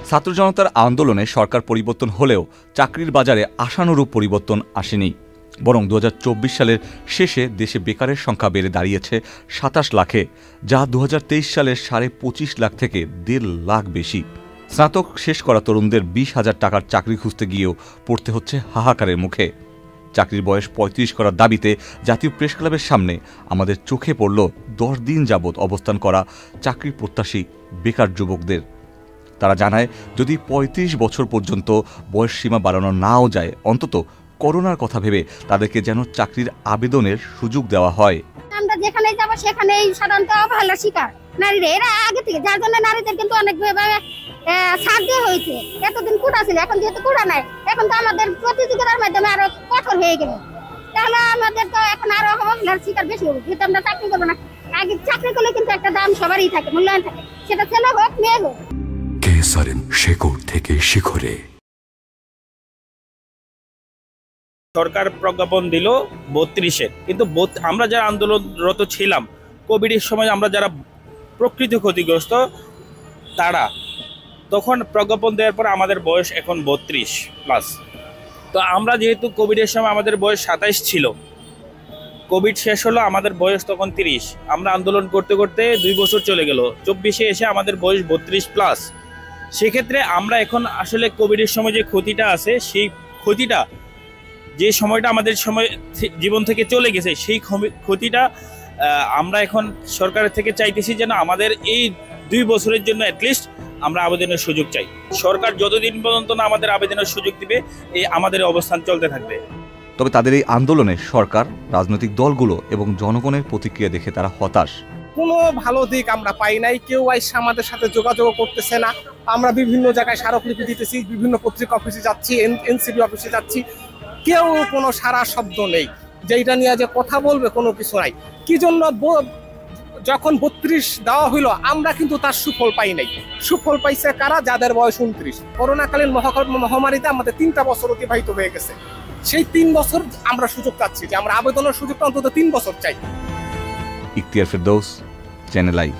ছাত্র জনতার আন্দোলনে সরকার পরিবর্তন হলেও চাকরির বাজারে আশানুরূপ পরিবর্তন আসেনি, বরং 2024 সালের শেষে দেশে বেকারের সংখ্যা বেড়ে দাঁড়িয়েছে 27 লাখে, যা 2023 সালের 25.5 লাখ থেকে 1.5 লাখ বেশি। স্নাতক শেষ করা তরুণদের 20,000 টাকার চাকরি খুঁজতে গিয়েও পড়তে হচ্ছে হাহাকারের মুখে। চাকরির বয়স 35 করার দাবিতে জাতীয় প্রেস ক্লাবের সামনে আমাদের চোখে পড়ল 10 দিন যাবৎ অবস্থান করা চাকরি প্রত্যাশী বেকার যুবকদের। তারা জানায়, যদি 35 বছর পর্যন্ত বয়স সীমা বাড়ানো নাও যায়, অন্তত করোনার কথা ভেবে তাদেরকে যেন চাকরির আবেদনের সুযোগ দেওয়া হয়। আমরা যেখানে যাব সেখানেই সাধারণত অবহেলার শিকার নারীরা, এরা আগে থেকে, যার জন্য নারীদের কিন্তু অনেক ছাড় দেওয়া হয়েছে। এতদিন কুড়া ছিল, এখন যেহেতু কুড়া নাই, এখন তো আমাদের প্রতিযোগিতার মাধ্যমে আরো কঠোর হয়ে গেল। তাহলে আমাদের তো এখন আরো অবহেলার শিকার বেশি হবে, যেহেতু আমরা চাকরি করবো না। আগে চাকরি করলে কিন্তু একটা দাম সবারই থাকে, মূল্যায়ন থাকে, সেটা ছেলে হোক মেয়ে হোক। শেকড় থেকে শিখরে সরকার প্রজ্ঞাপন দিল 32-এর, কিন্তু আমরা যারা আন্দোলনরত ছিলাম কোভিডের সময়, আমরা যারা প্রকৃত ক্ষতিগ্রস্ত তারা, তখন প্রজ্ঞাপন দেওয়ার পর আমাদের বয়স এখন 32+। তো আমরা যেহেতু কোভিডের সময় আমাদের বয়স 27 ছিল, কোভিড শেষ হলো আমাদের বয়স তখন 30, আমরা আন্দোলন করতে করতে 2 বছর চলে গেল, 24-এ এসে আমাদের বয়স 32+। সেক্ষেত্রে আমরা এখন আসলে কোভিডের সময় যে ক্ষতিটা আছে, সেই ক্ষতিটা, যে সময়টা আমাদের সময় জীবন থেকে চলে গেছে, সেই ক্ষতিটা আমরা এখন সরকারের থেকে চাইতেছি যেন আমাদের এই 2 বছরের জন্য অ্যাটলিস্ট আমরা আবেদনের সুযোগ চাই। সরকার যতদিন পর্যন্ত না আমাদের আবেদনের সুযোগ দিবে, এই আমাদের অবস্থান চলতে থাকবে। তবে তাদের এই আন্দোলনে সরকার, রাজনৈতিক দলগুলো এবং জনগণের প্রতিক্রিয়া দেখে তারা হতাশ। কোনো ভালো দিক আমরা পাই নাই, কেউ আইসা আমাদের সাথে যোগাযোগ করতেছে না। আমরা বিভিন্ন জায়গায় স্মারকলিপি দিতেছি, বিভিন্ন পত্রিকা অফিসে যাচ্ছি, এনসিপি অফিসে যাচ্ছি, কেউ কোনো সারা শব্দ নেই, যেটা নিয়ে যে কথা বলবে কোনো কিছু নাই। কি জন্য যখন 32 দেওয়া হইলো, আমরা কিন্তু তার সুফল পাই নাই। সুফল পাইছে কারা? যাদের বয়স 29। করোনাকালীন মহামারীতে আমাদের 3টা বছর অতিবাহিত হয়ে গেছে। সেই 3 বছর আমরা সুযোগ চাচ্ছি, যে আমরা আবেদনের সুযোগটা অন্তত 3 বছর চাই। Ikhtiyar Ferdous, channel I.